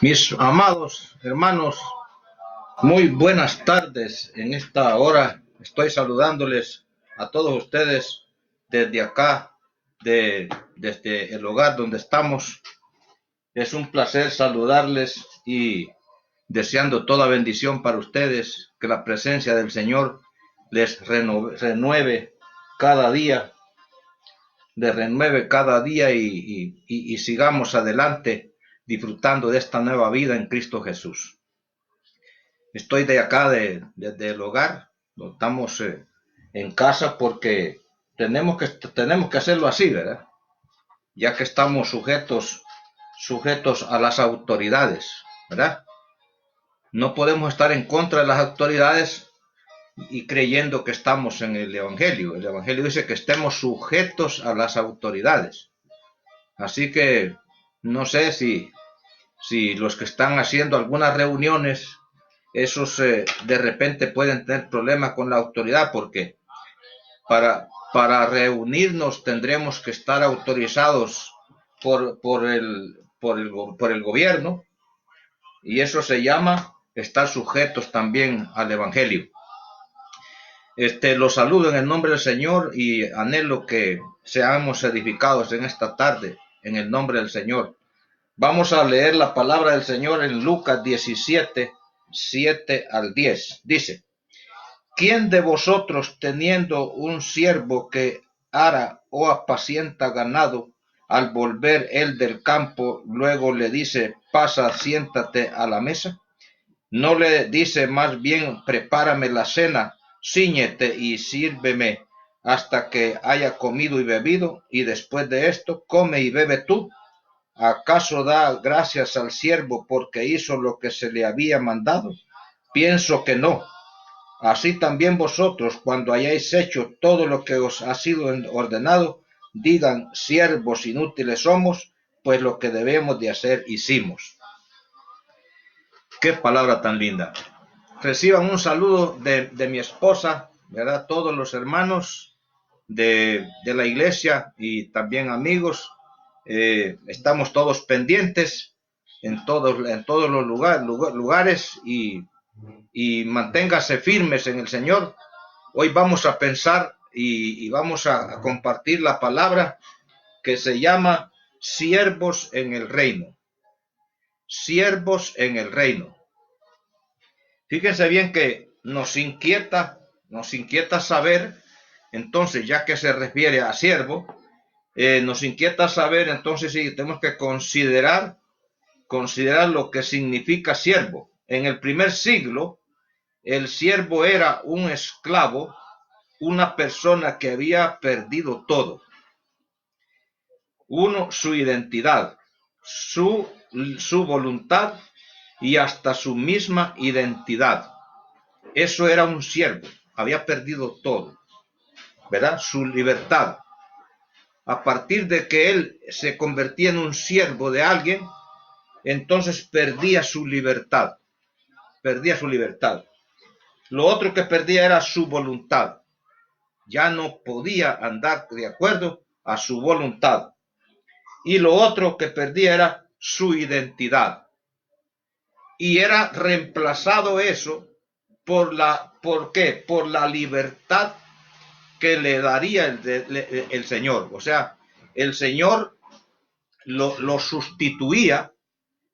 Mis amados hermanos, muy buenas tardes. En esta hora estoy saludándoles a todos ustedes desde acá, desde el hogar donde estamos. Es un placer saludarles y deseando toda bendición para ustedes, que la presencia del Señor les renueve cada día, y sigamos adelante disfrutando de esta nueva vida en Cristo Jesús. Estoy de acá, desde el hogar, estamos en casa porque tenemos que hacerlo así, ¿verdad? Ya que estamos sujetos a las autoridades, ¿verdad? No podemos estar en contra de las autoridades y creyendo que estamos en el Evangelio. El Evangelio dice que estemos sujetos a las autoridades. Así que no sé si los que están haciendo algunas reuniones, esos de repente pueden tener problemas con la autoridad, porque para reunirnos tendremos que estar autorizados por el gobierno, y eso se llama estar sujetos también al Evangelio. Los saludo en el nombre del Señor y anhelo que seamos edificados en esta tarde en el nombre del Señor. Vamos a leer la palabra del Señor en Lucas 17, 7 al 10. Dice: ¿Quién de vosotros, teniendo un siervo que ara o apacienta ganado, al volver él del campo, luego le dice: pasa, siéntate a la mesa? ¿No le dice más bien: prepárame la cena, cíñete y sírveme hasta que haya comido y bebido, y después de esto come y bebe tú? ¿Acaso da gracias al siervo porque hizo lo que se le había mandado? Pienso que no. Así también vosotros, cuando hayáis hecho todo lo que os ha sido ordenado, digan: siervos inútiles somos, pues lo que debemos de hacer hicimos. Qué palabra tan linda. Reciban un saludo de mi esposa, ¿verdad? Todos los hermanos de la iglesia y también amigos. Estamos todos pendientes en todos los lugares, y manténgase firmes en el Señor. Hoy vamos a pensar y vamos a compartir la palabra que se llama siervos en el reino. Siervos en el reino. Fíjense bien que nos inquieta saber, entonces, ya que se refiere a siervo, nos inquieta saber entonces si tenemos que considerar lo que significa siervo. En el primer siglo, el siervo era un esclavo, una persona que había perdido todo. Su identidad, su voluntad y hasta su misma identidad. Eso era un siervo, había perdido todo, ¿verdad? Su libertad. A partir de que él se convertía en un siervo de alguien, entonces perdía su libertad. Lo otro que perdía era su voluntad. Ya no podía andar de acuerdo a su voluntad. Y lo otro que perdía era su identidad. Y era reemplazado eso ¿por qué? Por la libertad que le daría el Señor. O sea, el Señor lo sustituía,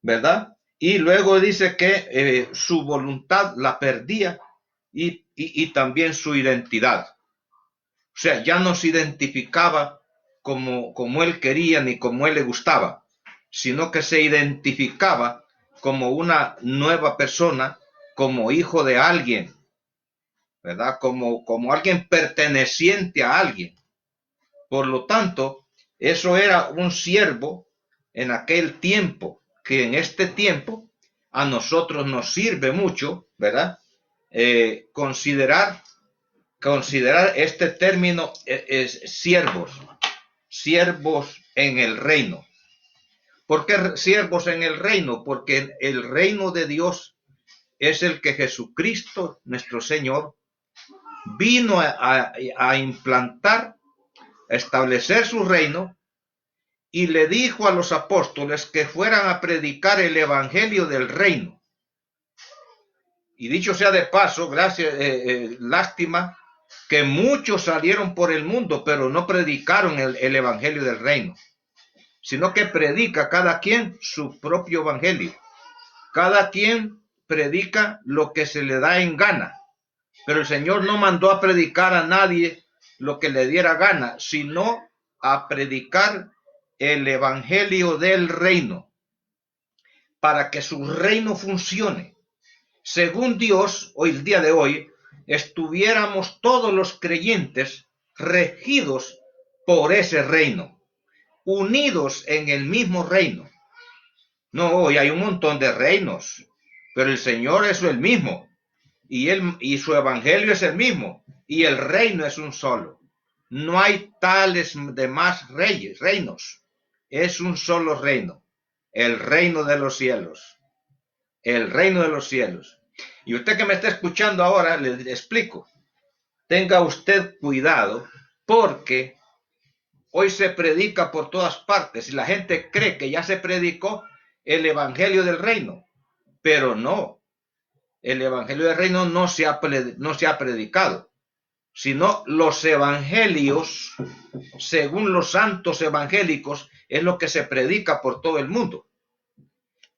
¿verdad? Y luego dice que su voluntad la perdía y también su identidad. O sea, ya no se identificaba como él quería ni como él le gustaba, sino que se identificaba como una nueva persona, como hijo de alguien, ¿verdad? Como alguien perteneciente a alguien. Por lo tanto, eso era un siervo en aquel tiempo, que en este tiempo a nosotros nos sirve mucho, ¿verdad? Considerar este término es siervos en el reino. ¿Por qué siervos en el reino? Porque el reino de Dios es el que Jesucristo, nuestro Señor, vino a implantar, a establecer su reino, y le dijo a los apóstoles que fueran a predicar el evangelio del reino. Y dicho sea de paso, gracias, lástima que muchos salieron por el mundo, pero no predicaron el evangelio del reino, sino que predica cada quien su propio evangelio. Cada quien predica lo que se le da en gana, pero el Señor no mandó a predicar a nadie lo que le diera gana, sino a predicar el evangelio del reino, para que su reino funcione. Según Dios, hoy, el día de hoy, estuviéramos todos los creyentes regidos por ese reino, unidos en el mismo reino. No, hoy hay un montón de reinos, pero el Señor es el mismo, y su evangelio es el mismo, y el reino es un solo. No hay tales demás reinos, es un solo reino, el reino de los cielos, el reino de los cielos. Y usted que me está escuchando ahora, le explico, tenga usted cuidado, porque hoy se predica por todas partes y la gente cree que ya se predicó el evangelio del reino, pero no, el evangelio del reino no se ha predicado, sino los evangelios, según los santos evangélicos, es lo que se predica por todo el mundo.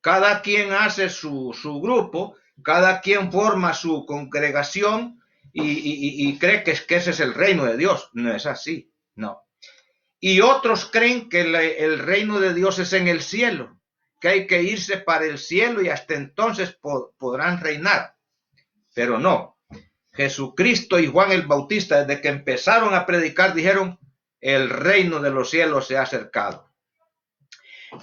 Cada quien hace su grupo, cada quien forma su congregación y cree que ese es el reino de Dios. No es así, no. Y otros creen que el reino de Dios es en el cielo, que hay que irse para el cielo y hasta entonces podrán reinar. Pero no, Jesucristo y Juan el Bautista, desde que empezaron a predicar, dijeron, el reino de los cielos se ha acercado.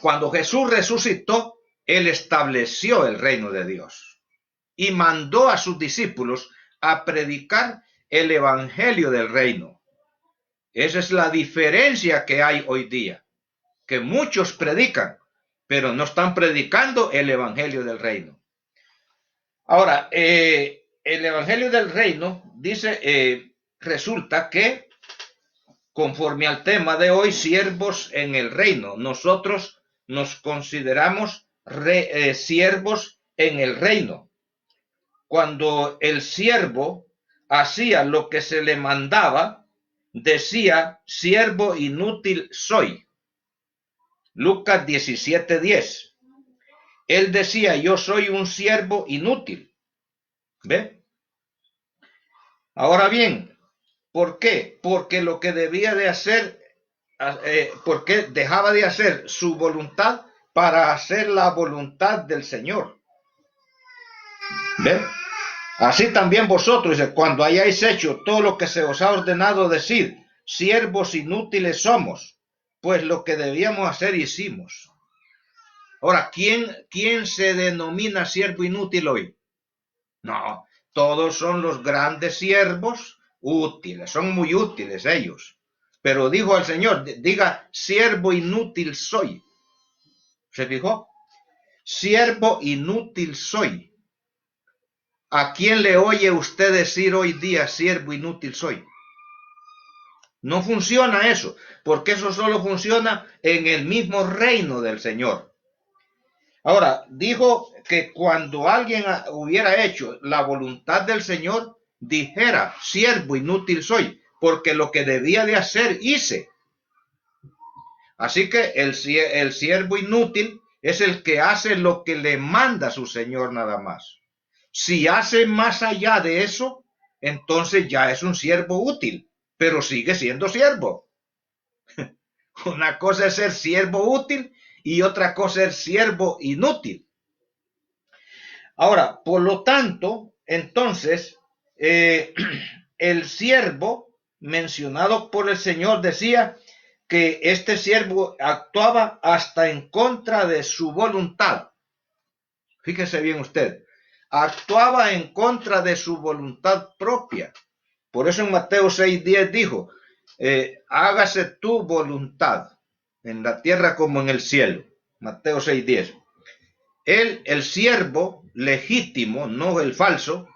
Cuando Jesús resucitó, Él estableció el reino de Dios y mandó a sus discípulos a predicar el evangelio del reino. Esa es la diferencia que hay hoy día, que muchos predican, pero no están predicando el evangelio del reino. Ahora, el evangelio del reino dice, resulta que, conforme al tema de hoy, siervos en el reino, nosotros nos consideramos siervos en el reino. Cuando el siervo hacía lo que se le mandaba, decía, siervo inútil soy. Lucas 17:10. Él decía, yo soy un siervo inútil. ¿Ve? Ahora bien, ¿por qué? Porque lo que debía de hacer, porque dejaba de hacer su voluntad para hacer la voluntad del Señor. ¿Ve? Así también vosotros, cuando hayáis hecho todo lo que se os ha ordenado decir, siervos inútiles somos, pues lo que debíamos hacer hicimos. Ahora, ¿quién se denomina siervo inútil hoy? No, todos son los grandes siervos útiles, son muy útiles ellos. Pero dijo al Señor, diga, siervo inútil soy. ¿Se fijó? Siervo inútil soy. ¿A quién le oye usted decir hoy día, siervo inútil soy? No funciona eso, porque eso solo funciona en el mismo reino del Señor. Ahora, dijo que cuando alguien hubiera hecho la voluntad del Señor, dijera, siervo inútil soy, porque lo que debía de hacer hice. Así que el siervo inútil es el que hace lo que le manda su Señor nada más. Si hace más allá de eso, entonces ya es un siervo útil, pero sigue siendo siervo. Una cosa es ser siervo útil y otra cosa es siervo inútil. Ahora, por lo tanto, entonces, el siervo mencionado por el Señor decía que este siervo actuaba hasta en contra de su voluntad. Fíjese bien usted, actuaba en contra de su voluntad propia. Por eso en Mateo 6:10 dijo, hágase tu voluntad en la tierra como en el cielo. Mateo 6:10. Él, el siervo legítimo, no el falso,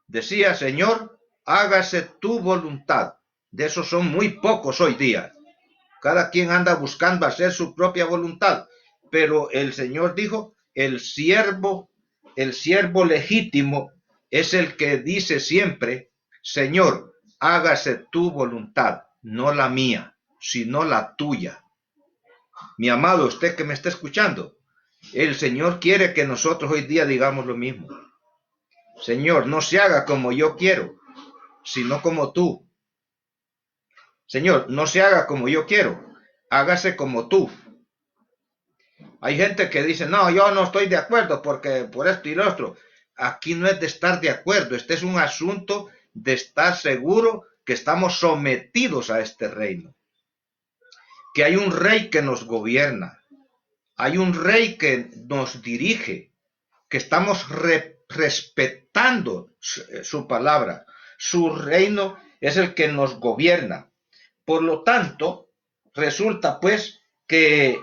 decía: Señor, hágase tu voluntad. De esos son muy pocos hoy día. Cada quien anda buscando hacer su propia voluntad. Pero el Señor dijo: el siervo legítimo es el que dice siempre: Señor, hágase tu voluntad, no la mía, sino la tuya. Mi amado, usted que me está escuchando, el Señor quiere que nosotros hoy día digamos lo mismo. Señor, no se haga como yo quiero, sino como tú. Señor, no se haga como yo quiero, hágase como tú. Hay gente que dice: no, yo no estoy de acuerdo porque por esto y lo otro. Aquí no es de estar de acuerdo, este es un asunto de estar seguro que estamos sometidos a este reino. Que hay un rey que nos gobierna, hay un rey que nos dirige, que estamos respetando su palabra. Su reino es el que nos gobierna. Por lo tanto, resulta pues que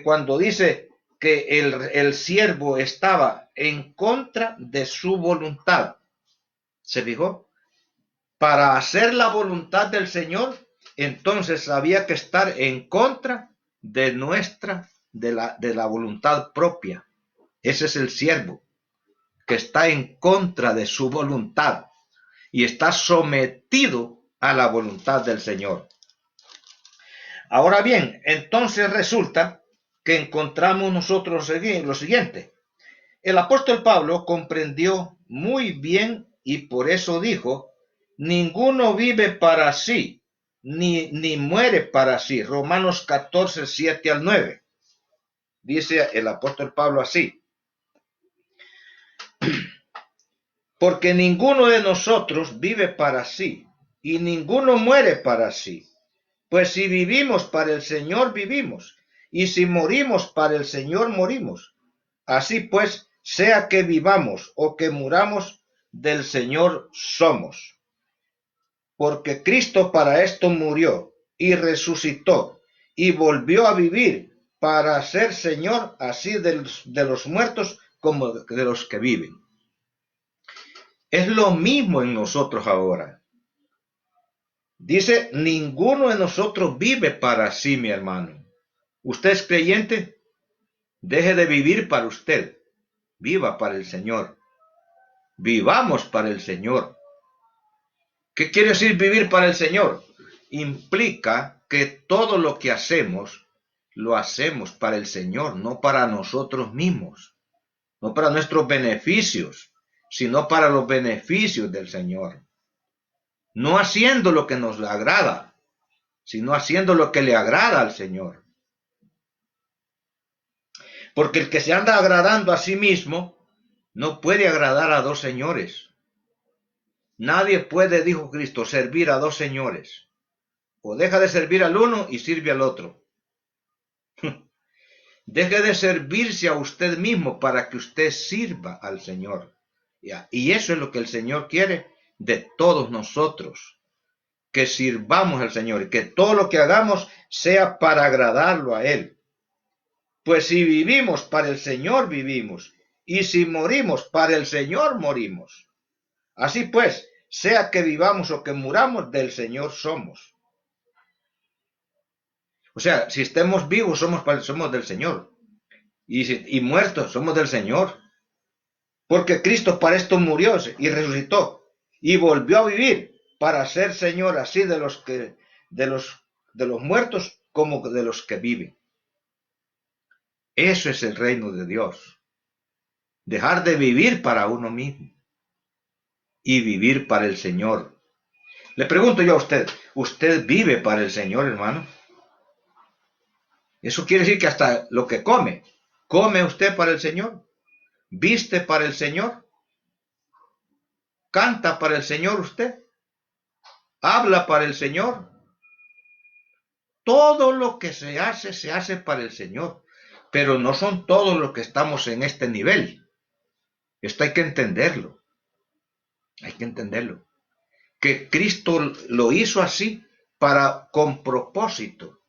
cuando dice que el siervo estaba en contra de su voluntad, ¿se fijó? Para hacer la voluntad del Señor, entonces había que estar en contra de la voluntad propia. Ese es el siervo, que está en contra de su voluntad y está sometido a la voluntad del Señor. Ahora bien, entonces resulta que encontramos nosotros lo siguiente. El apóstol Pablo comprendió muy bien y por eso dijo: ninguno vive para sí, ni muere para sí. Romanos 14, 7 al 9. Dice el apóstol Pablo así: porque ninguno de nosotros vive para sí, y ninguno muere para sí. Pues si vivimos, para el Señor vivimos, y si morimos, para el Señor morimos. Así pues, sea que vivamos o que muramos, del Señor somos. Porque Cristo para esto murió y resucitó y volvió a vivir para ser Señor así de los muertos como de los que viven. Es lo mismo en nosotros ahora. Dice: ninguno de nosotros vive para sí, mi hermano. ¿Usted es creyente? Deje de vivir para usted. Viva para el Señor. Vivamos para el Señor. ¿Qué quiere decir vivir para el Señor? Implica que todo lo que hacemos, lo hacemos para el Señor, no para nosotros mismos, no para nuestros beneficios, sino para los beneficios del Señor. No haciendo lo que nos agrada, sino haciendo lo que le agrada al Señor. Porque el que se anda agradando a sí mismo no puede agradar a dos señores. Nadie puede, dijo Cristo, servir a dos señores. O deja de servir al uno y sirve al otro. Deje de servirse a usted mismo para que usted sirva al Señor. Y eso es lo que el Señor quiere de todos nosotros. Que sirvamos al Señor y que todo lo que hagamos sea para agradarlo a Él. Pues si vivimos, para el Señor vivimos, y si morimos, para el Señor morimos. Así pues, sea que vivamos o que muramos, del Señor somos. O sea, si estemos vivos, somos del Señor. Y muertos, somos del Señor. Porque Cristo para esto murió y resucitó y volvió a vivir para ser Señor así de los muertos como de los que viven. Eso es el reino de Dios. Dejar de vivir para uno mismo y vivir para el Señor. Le pregunto yo a usted, ¿usted vive para el Señor, hermano? Eso quiere decir que hasta lo que come usted para el Señor, viste para el Señor, canta para el Señor usted, habla para el Señor. Todo lo que se hace para el Señor, pero no son todos los que estamos en este nivel. Esto hay que entenderlo. Hay que entenderlo. Que Cristo lo hizo así con propósito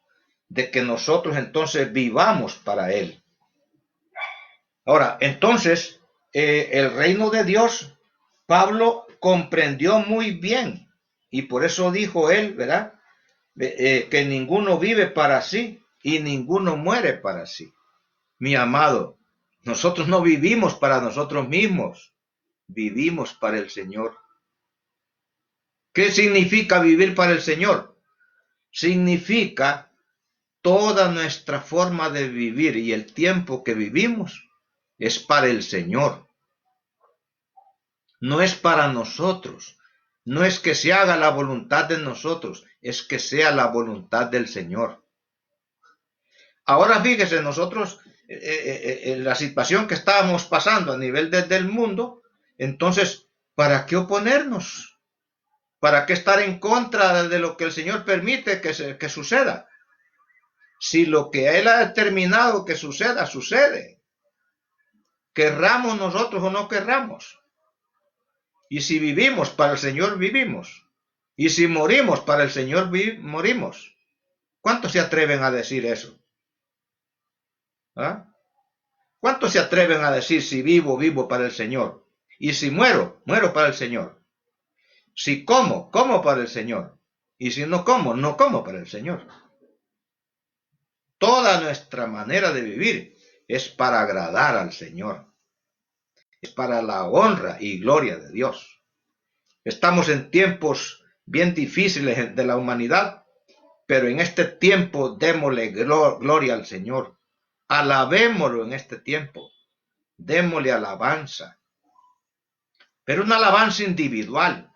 de que nosotros entonces vivamos para Él. Ahora, entonces, el reino de Dios, Pablo comprendió muy bien, y por eso dijo él, ¿verdad? Que ninguno vive para sí y ninguno muere para sí. Mi amado, nosotros no vivimos para nosotros mismos, vivimos para el Señor. ¿Qué significa vivir para el Señor? Significa toda nuestra forma de vivir y el tiempo que vivimos es para el Señor. No es para nosotros. No es que se haga la voluntad de nosotros, es que sea la voluntad del Señor. Ahora fíjese, nosotros, en la situación que estábamos pasando a nivel del mundo, entonces, ¿para qué oponernos? ¿Para qué estar en contra de lo que el Señor permite que suceda? Si lo que Él ha determinado que suceda, sucede. Querramos nosotros o no querramos. Y si vivimos para el Señor, vivimos. Y si morimos para el Señor, morimos. ¿Cuántos se atreven a decir eso? ¿Ah? ¿Cuántos se atreven a decir si vivo, vivo para el Señor? Y si muero, muero para el Señor. Si como, como para el Señor. Y si no como, no como para el Señor. Toda nuestra manera de vivir es para agradar al Señor. Es para la honra y gloria de Dios. Estamos en tiempos bien difíciles de la humanidad, pero en este tiempo démosle gloria al Señor. Alabémoslo en este tiempo. Démosle alabanza. Pero una alabanza individual.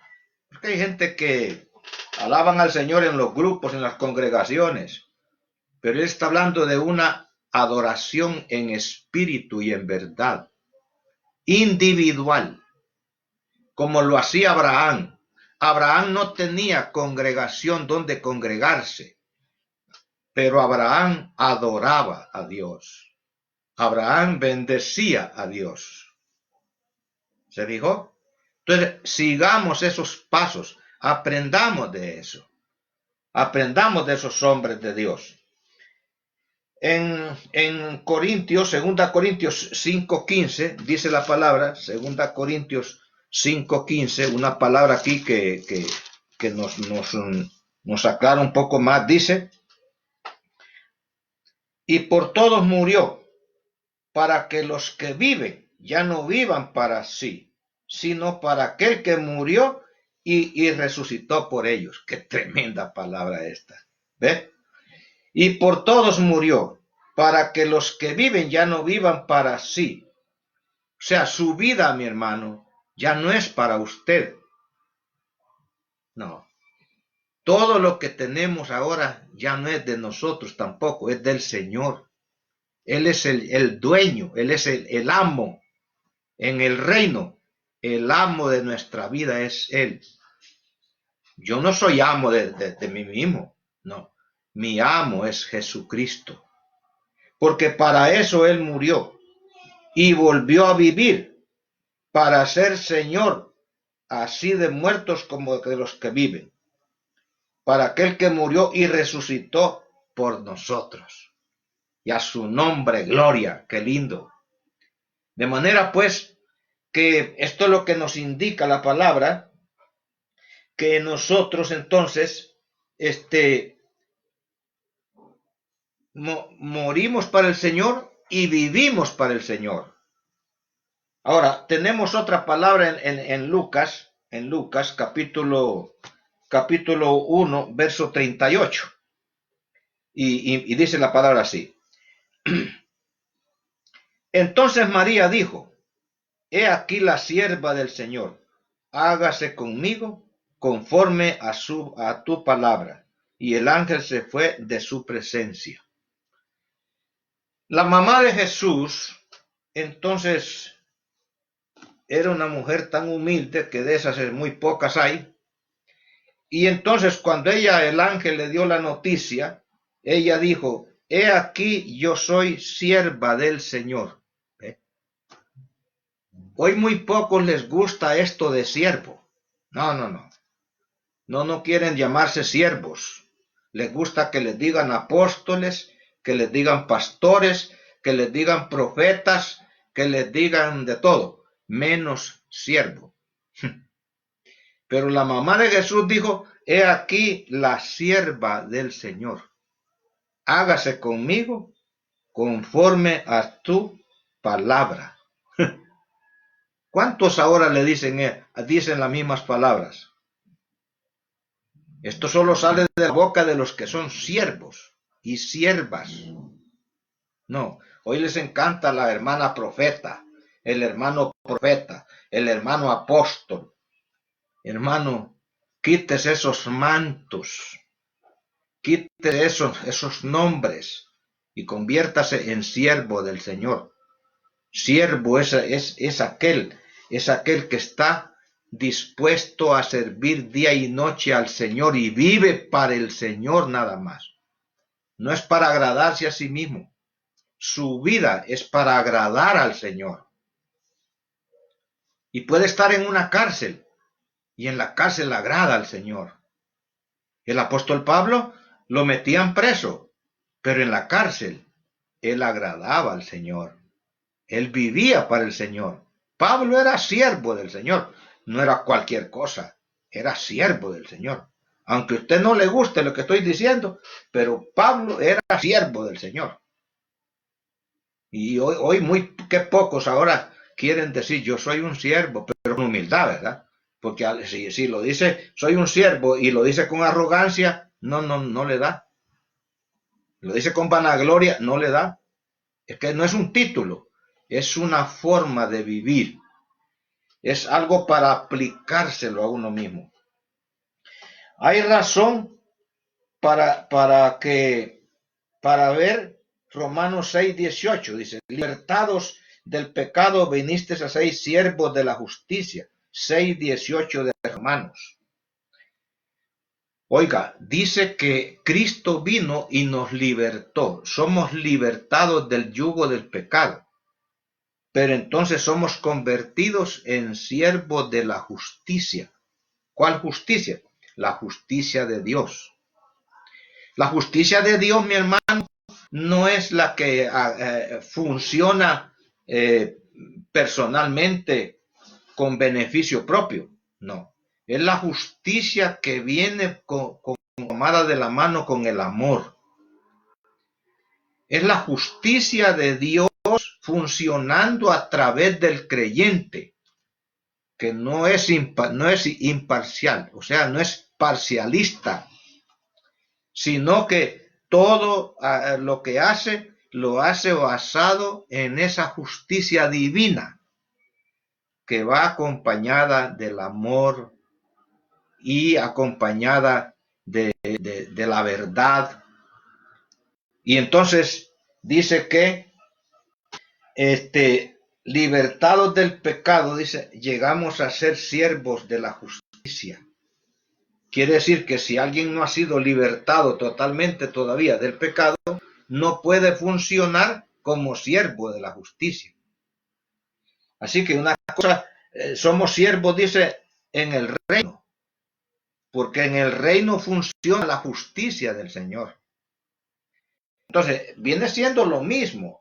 Porque hay gente que alaban al Señor en los grupos, en las congregaciones. Pero Él está hablando de una adoración en espíritu y en verdad. Individual. Como lo hacía Abraham. Abraham no tenía congregación donde congregarse. Pero Abraham adoraba a Dios. Abraham bendecía a Dios. ¿Se fijó? Entonces, sigamos esos pasos, aprendamos de eso. Aprendamos de esos hombres de Dios. En Corintios, 2 Corintios 5:15, dice la palabra, 2 Corintios 5:15, una palabra aquí que nos aclara un poco más, dice, y por todos murió, para que los que viven ya no vivan para sí, sino para aquel que murió y resucitó por ellos. Qué tremenda palabra esta. ¿Ve? Y por todos murió, para que los que viven ya no vivan para sí. O sea, su vida, mi hermano, ya no es para usted. No. Todo lo que tenemos ahora ya no es de nosotros tampoco, es del Señor. Él es el dueño, Él es el amo en el reino. El amo de nuestra vida es Él. Yo no soy amo de mí mismo, no. Mi amo es Jesucristo. Porque para eso Él murió y volvió a vivir, para ser Señor, así de muertos como de los que viven. Para aquel que murió y resucitó por nosotros. Y a su nombre, gloria, qué lindo. De manera pues que esto es lo que nos indica la palabra, que nosotros entonces morimos para el Señor y vivimos para el Señor. Ahora, tenemos otra palabra en Lucas capítulo 1, verso 38. Y dice la palabra así. Entonces María dijo, he aquí la sierva del Señor, hágase conmigo conforme a tu palabra. Y el ángel se fue de su presencia. La mamá de Jesús, entonces, era una mujer tan humilde que de esas muy pocas hay. Y entonces cuando el ángel le dio la noticia, ella dijo, he aquí yo soy sierva del Señor. Hoy muy pocos les gusta esto de siervo. No. No quieren llamarse siervos. Les gusta que les digan apóstoles, que les digan pastores, que les digan profetas, que les digan de todo, menos siervo. Pero la mamá de Jesús dijo, he aquí la sierva del Señor. Hágase conmigo conforme a tu palabra. ¿Cuántos ahora le dicen las mismas palabras? Esto solo sale de la boca de los que son siervos y siervas. No, hoy les encanta la hermana profeta, el hermano profeta, el hermano apóstol. Hermano, quítese esos mantos, quítese esos nombres y conviértase en siervo del Señor. Siervo es aquel que está dispuesto a servir día y noche al Señor y vive para el Señor nada más. No es para agradarse a sí mismo. Su vida es para agradar al Señor. Y puede estar en una cárcel y en la cárcel agrada al Señor. El apóstol Pablo lo metían preso, pero en la cárcel él agradaba al Señor. Él vivía para el Señor. Pablo era siervo del Señor. No era cualquier cosa. Era siervo del Señor. Aunque a usted no le guste lo que estoy diciendo, pero Pablo era siervo del Señor. Y hoy muy que pocos ahora quieren decir yo soy un siervo, pero con humildad, ¿verdad? Porque si lo dice soy un siervo y lo dice con arrogancia, no le da. Lo dice con vanagloria, no le da. Es que no es un título, es una forma de vivir. Es algo para aplicárselo a uno mismo. Hay razón para ver Romanos 6:18. Dice, libertados del pecado vinisteis a ser siervos de la justicia. 6:18 de Romanos. Oiga, dice que Cristo vino y nos libertó. Somos libertados del yugo del pecado. Pero entonces somos convertidos en siervos de la justicia. ¿Cuál justicia? La justicia de Dios. La justicia de Dios, mi hermano, no es la que funciona personalmente con beneficio propio. No. Es la justicia que viene tomada de la mano con el amor. Es la justicia de Dios funcionando a través del creyente, que no es imparcial, o sea, no es parcialista, sino que todo lo que hace, lo hace basado en esa justicia divina, que va acompañada del amor y acompañada de la verdad. Y entonces dice que libertados del pecado, dice, llegamos a ser siervos de la justicia. Quiere decir que si alguien no ha sido libertado totalmente todavía del pecado, no puede funcionar como siervo de la justicia. Así que una cosa, somos siervos, dice, en el reino, porque en el reino funciona la justicia del Señor. Entonces, viene siendo lo mismo.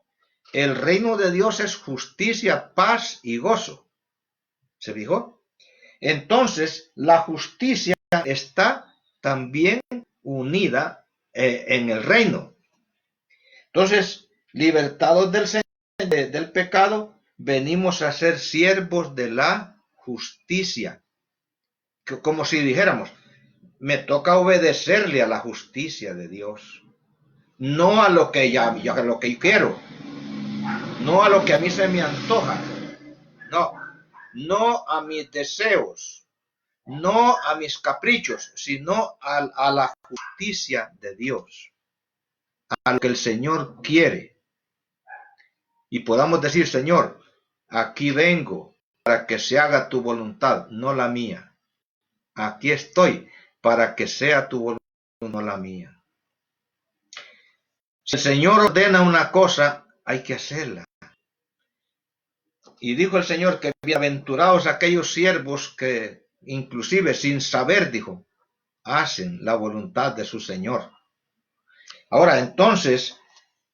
El reino de Dios es justicia, paz y gozo. ¿Se fijó? Entonces, la justicia está también unida en el reino. Entonces, libertados del pecado, venimos a ser siervos de la justicia. Como si dijéramos, me toca obedecerle a la justicia de Dios. No a lo que a lo que quiero. No a lo que a mí se me antoja. No a mis deseos. No a mis caprichos, sino a la justicia de Dios. A lo que el Señor quiere. Y podamos decir, Señor, aquí vengo para que se haga tu voluntad, no la mía. Aquí estoy para que sea tu voluntad, no la mía. Si el Señor ordena una cosa, hay que hacerla. Y dijo el Señor que bienaventurados aquellos siervos que, inclusive sin saber, dijo, hacen la voluntad de su Señor. Ahora, entonces,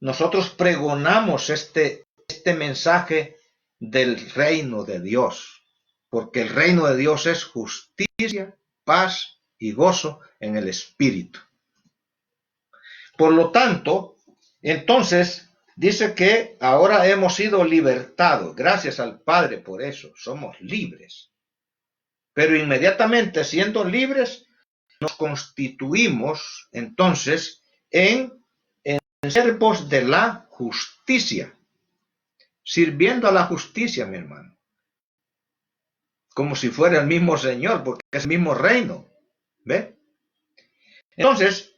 nosotros pregonamos este mensaje del reino de Dios, porque el reino de Dios es justicia, paz y gozo en el Espíritu. Por lo tanto, entonces dice que ahora hemos sido libertados, gracias al Padre por eso, somos libres. Pero inmediatamente siendo libres, nos constituimos entonces en siervos de la justicia, sirviendo a la justicia, mi hermano, como si fuera el mismo Señor, porque es el mismo reino, ¿ve? Entonces,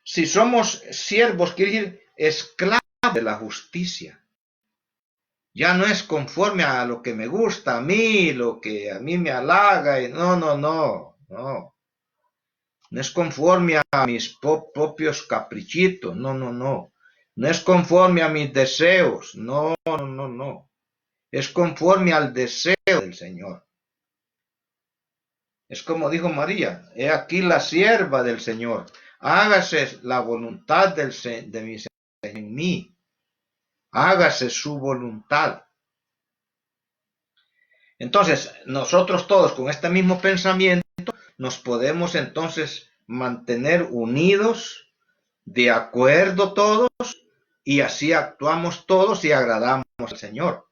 si somos siervos, quiere decir esclavos de la justicia. Ya no es conforme a lo que me gusta a mí, lo que a mí me halaga, y no. No es conforme a mis propios caprichitos, no. No es conforme a mis deseos, no. Es conforme al deseo del Señor. Es como dijo María, he aquí la sierva del Señor, hágase la voluntad de mi Señor en mí, hágase su voluntad. Entonces, nosotros todos con este mismo pensamiento nos podemos entonces mantener unidos, de acuerdo todos, y así actuamos todos y agradamos al Señor.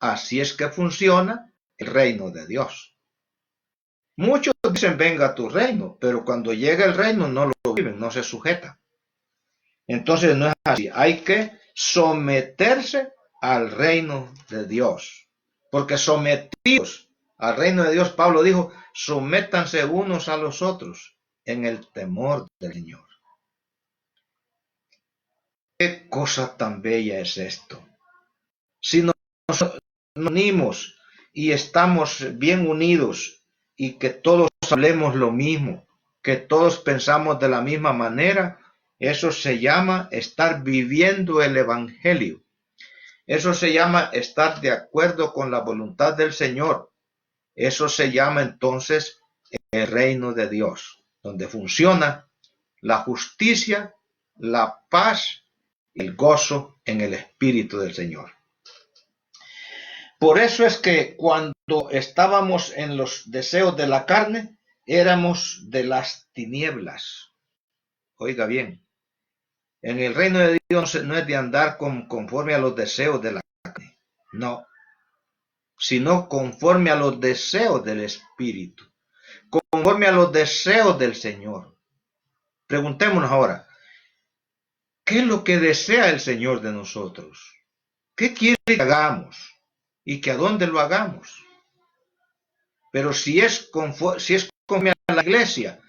Así es que funciona el reino de Dios. Muchos dicen venga tu reino, pero cuando llega el reino no lo viven, no se sujeta. Entonces no es así, hay que someterse al reino de Dios, porque sometidos al reino de Dios, Pablo dijo, sométanse unos a los otros en el temor del Señor. ¿Qué cosa tan bella es esto? Si nos unimos y estamos bien unidos y que todos hablemos lo mismo, que todos pensamos de la misma manera, eso se llama estar viviendo el Evangelio. Eso se llama estar de acuerdo con la voluntad del Señor. Eso se llama entonces el reino de Dios, donde funciona la justicia, la paz y el gozo en el Espíritu del Señor. Por eso es que cuando estábamos en los deseos de la carne, éramos de las tinieblas. Oiga bien, en el reino de Dios no es de andar conforme a los deseos de la carne, no, sino conforme a los deseos del Espíritu, conforme a los deseos del Señor. Preguntémonos ahora, ¿qué es lo que desea el Señor de nosotros? ¿Qué quiere que hagamos? ¿Y que a dónde lo hagamos? Pero si es conforme a la iglesia,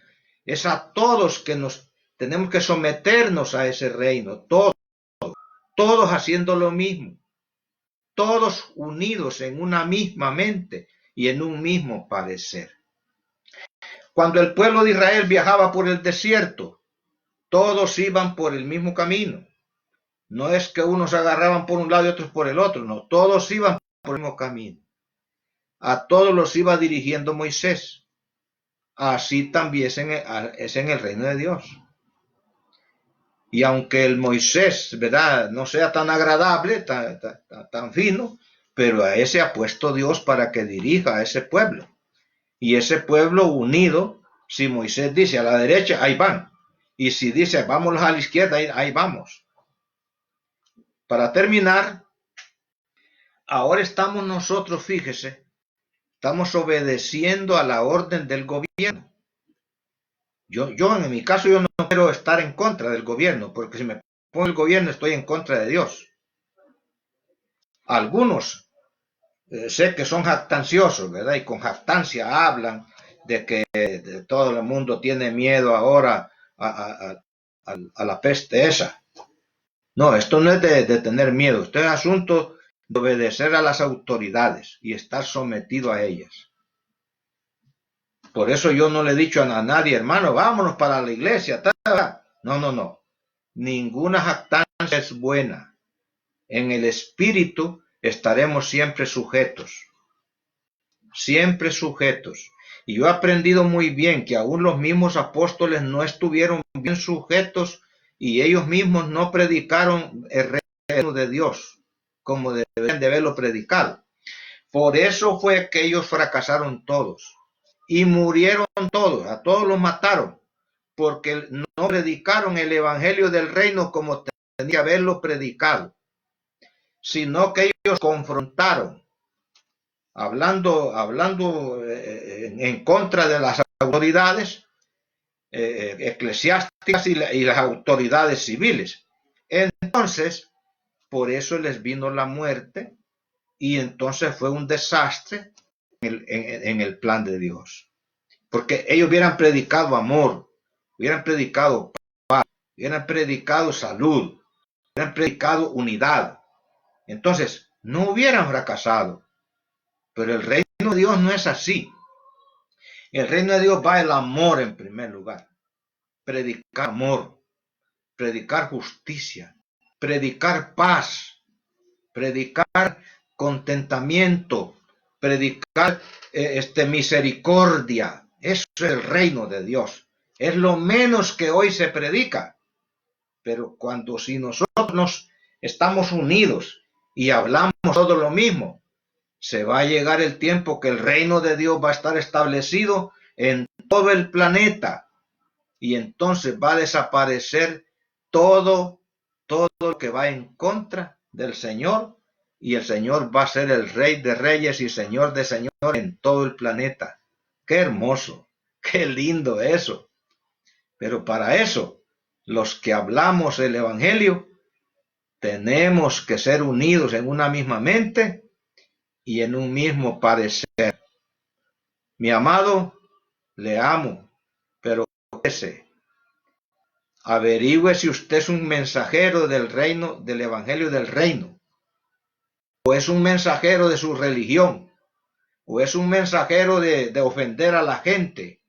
es a todos que nos tenemos que someternos a ese reino, todos haciendo lo mismo, todos unidos en una misma mente y en un mismo parecer. Cuando el pueblo de Israel viajaba por el desierto, todos iban por el mismo camino. No es que unos agarraban por un lado y otros por el otro, no, todos iban por el mismo camino. A todos los iba dirigiendo Moisés. Así también es en el reino de Dios. Y aunque el Moisés, ¿verdad?, no sea tan agradable, tan fino, pero a ese ha puesto Dios para que dirija a ese pueblo. Y ese pueblo unido, si Moisés dice a la derecha, ahí van. Y si dice, vámonos a la izquierda, ahí vamos. Para terminar, ahora estamos nosotros, fíjese, estamos obedeciendo a la orden del gobierno. Yo en mi caso, yo no quiero estar en contra del gobierno, porque si me pongo el gobierno estoy en contra de Dios. Algunos sé que son jactanciosos, ¿verdad? Y con jactancia hablan de que todo el mundo tiene miedo ahora a la peste esa. No, esto no es de tener miedo, esto es asunto de obedecer a las autoridades y estar sometido a ellas. Por eso yo no le he dicho a nadie, hermano, vámonos para la iglesia. No. Ninguna jactancia es buena. En el espíritu estaremos siempre sujetos. Siempre sujetos. Y yo he aprendido muy bien que aún los mismos apóstoles no estuvieron bien sujetos y ellos mismos no predicaron el reino de Dios como deberían de haberlo predicado. Por eso fue que ellos fracasaron todos y murieron todos, a todos los mataron, porque no predicaron el evangelio del reino como tenía que haberlo predicado, sino que ellos confrontaron, hablando en contra de las autoridades eclesiásticas y las autoridades civiles. Entonces, por eso les vino la muerte y entonces fue un desastre en el plan de Dios. Porque ellos hubieran predicado amor, hubieran predicado paz, hubieran predicado salud, hubieran predicado unidad. Entonces, no hubieran fracasado. Pero el reino de Dios no es así. El reino de Dios va el amor en primer lugar. Predicar amor, predicar justicia, predicar paz, predicar contentamiento, predicar misericordia. Eso es el reino de Dios. Es lo menos que hoy se predica. Pero si nosotros estamos unidos y hablamos todo lo mismo, se va a llegar el tiempo que el reino de Dios va a estar establecido en todo el planeta y entonces va a desaparecer todo lo que va en contra del Señor y el Señor va a ser el Rey de Reyes y Señor de Señores en todo el planeta. ¡Qué hermoso! ¡Qué lindo eso! Pero para eso, los que hablamos el Evangelio, tenemos que ser unidos en una misma mente y en un mismo parecer. Mi amado, le amo, pero averigüe si usted es un mensajero del reino, del Evangelio del reino, o es un mensajero de su religión, o es un mensajero de ofender a la gente.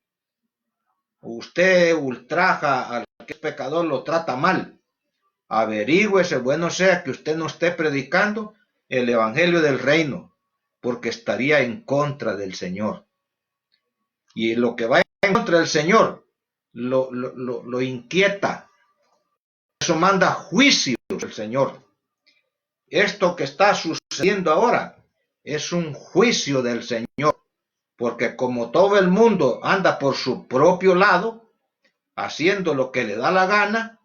Usted ultraja al que es pecador, lo trata mal. Averígüese, bueno sea que usted no esté predicando el Evangelio del reino, porque estaría en contra del Señor. Y lo que va en contra del Señor lo inquieta. Eso manda juicio el Señor. Esto que está sucediendo ahora es un juicio del Señor, porque como todo el mundo anda por su propio lado, haciendo lo que le da la gana,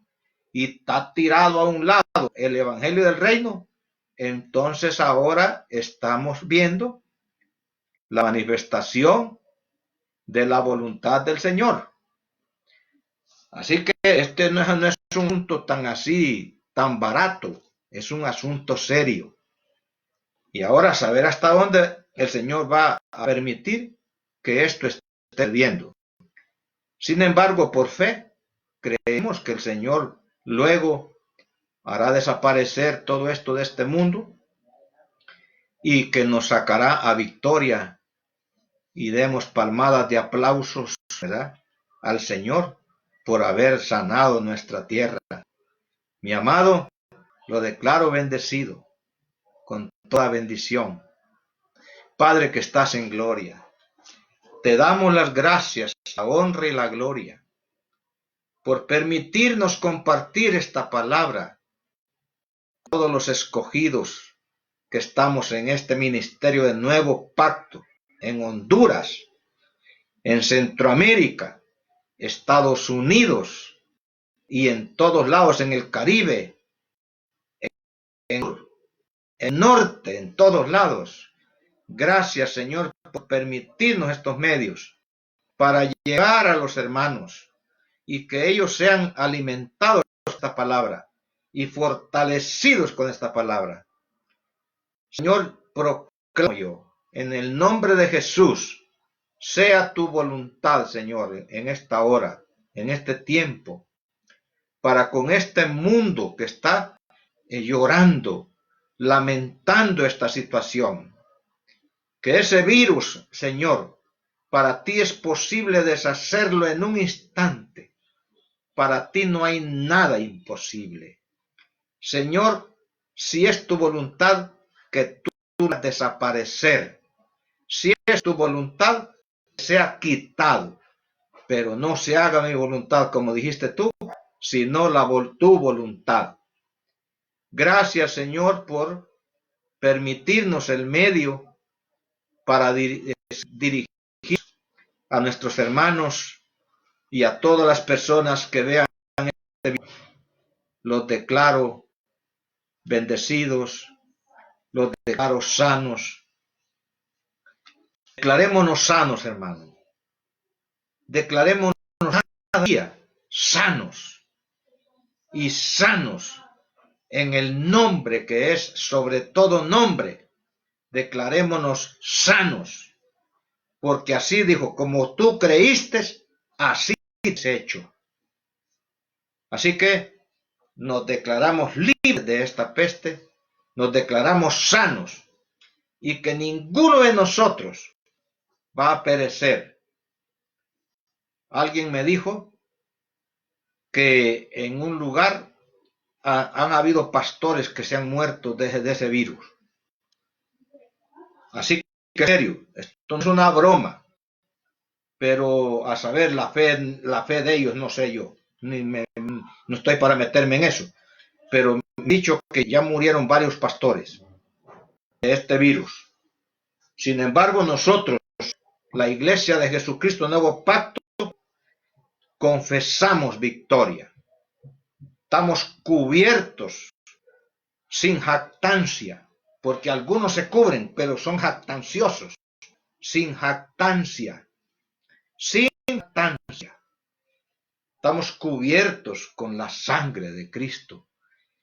y está tirado a un lado el Evangelio del reino, entonces ahora estamos viendo la manifestación de la voluntad del Señor. Así que este no es un asunto tan así, tan barato, es un asunto serio. Y ahora saber hasta dónde el Señor va a permitir que esto esté viendo. Sin embargo, por fe, creemos que el Señor luego hará desaparecer todo esto de este mundo y que nos sacará a victoria y demos palmadas de aplausos, ¿verdad?, al Señor por haber sanado nuestra tierra. Mi amado, lo declaro bendecido con toda bendición. Padre que estás en gloria, te damos las gracias, la honra y la gloria por permitirnos compartir esta palabra. Todos los escogidos que estamos en este ministerio de Nuevo Pacto, en Honduras, en Centroamérica, Estados Unidos y en todos lados, en el Caribe, en el norte, en todos lados. Gracias, Señor, por permitirnos estos medios para llegar a los hermanos y que ellos sean alimentados con esta palabra y fortalecidos con esta palabra. Señor, proclamo yo, en el nombre de Jesús, sea tu voluntad, Señor, en esta hora, en este tiempo, para con este mundo que está llorando, lamentando esta situación. Que ese virus, Señor, para ti es posible deshacerlo en un instante. Para ti no hay nada imposible. Señor, si es tu voluntad que tú hagas desaparecer, si es tu voluntad que sea quitado, pero no se haga mi voluntad como dijiste tú, sino tu voluntad. Gracias, Señor, por permitirnos el medio para dirigir a nuestros hermanos y a todas las personas que vean este video. Los declaro bendecidos, los declaro sanos. Declarémonos sanos, hermanos. Declarémonos cada día sanos y sanos en el nombre que es sobre todo nombre. Declarémonos sanos, porque así dijo, como tú creíste, así es hecho. Así que nos declaramos libres de esta peste, nos declaramos sanos y que ninguno de nosotros va a perecer. Alguien me dijo que en un lugar han habido pastores que se han muerto de ese virus. Así que en serio, esto no es una broma, pero a saber la fe de ellos no sé yo, no estoy para meterme en eso, pero me han dicho que ya murieron varios pastores de este virus. Sin embargo, nosotros, la Iglesia de Jesucristo Nuevo Pacto, confesamos victoria. Estamos cubiertos sin jactancia, porque algunos se cubren, pero son jactanciosos. Sin jactancia. Sin jactancia. Estamos cubiertos con la sangre de Cristo.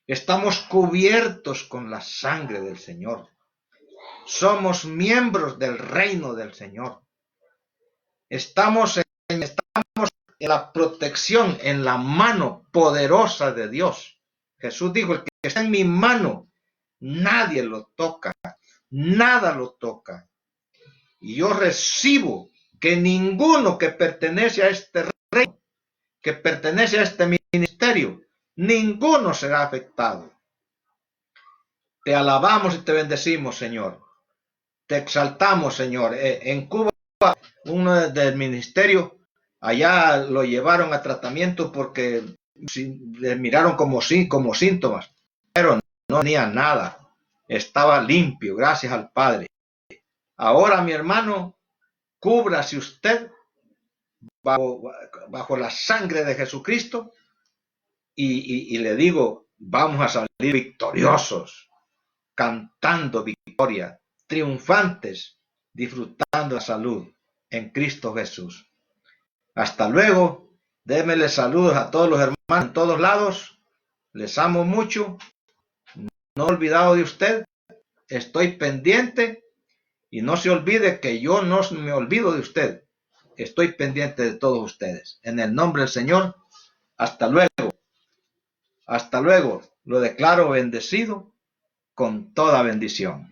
Estamos cubiertos con la sangre del Señor. Somos miembros del reino del Señor. Estamos en la protección, en la mano poderosa de Dios. Jesús dijo, el que está en mi mano, nadie lo toca, nada lo toca. Y yo recibo que ninguno que pertenece a este reino, que pertenece a este ministerio, ninguno será afectado. Te alabamos y te bendecimos, Señor. Te exaltamos, Señor. En Cuba, uno del ministerio, allá lo llevaron a tratamiento porque le miraron como síntomas, pero no tenía nada. Estaba limpio, gracias al Padre. Ahora, mi hermano, cúbrase usted bajo la sangre de Jesucristo y le digo, vamos a salir victoriosos, cantando victoria, triunfantes, disfrutando la salud en Cristo Jesús. Hasta luego. Démele saludos a todos los hermanos en todos lados. Les amo mucho. No he olvidado de usted. Estoy pendiente. Y no se olvide que yo no me olvido de usted. Estoy pendiente de todos ustedes. En el nombre del Señor. Hasta luego. Hasta luego. Lo declaro bendecido con toda bendición.